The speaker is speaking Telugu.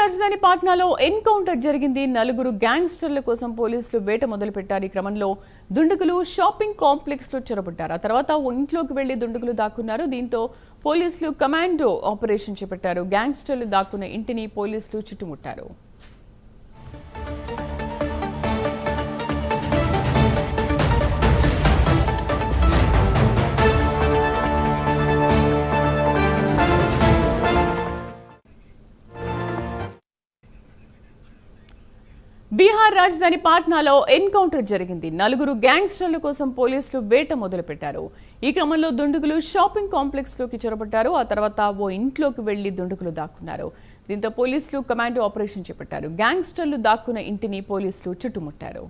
రాజధాని పాట్నాలో ఎన్కౌంటర్ జరిగింది. నలుగురు గ్యాంగ్స్టర్ల కోసం పోలీసులు వేట మొదలుపెట్టారు. ఈ క్రమంలో దుండగులు షాపింగ్ కాంప్లెక్స్ లో చొరబడ్డారు. ఆ తర్వాత ఇంట్లోకి వెళ్లి దుండగులు దాక్కున్నారు. దీంతో పోలీసులు కమాండో ఆపరేషన్ చేపట్టారు. గ్యాంగ్స్టర్లు దాక్కున్న ఇంటిని పోలీసులు చుట్టుముట్టారు. బీహార్ రాజధాని పాట్నాలో ఎన్కౌంటర్ జరిగింది. నలుగురు గ్యాంగ్స్టర్ల కోసం పోలీసులు వేట మొదలుపెట్టారు. ఈ క్రమంలో దుండగులు షాపింగ్ కాంప్లెక్స్ లోకి చొరబడ్డారు. ఆ తర్వాత ఇంట్లోకి వెళ్లి దుండగులు దాక్కున్నారు. దీంతో పోలీసులు కమాండో ఆపరేషన్ చేపట్టారు. గ్యాంగ్స్టర్లు దాక్కున్న ఇంటిని పోలీసులు చుట్టుముట్టారు.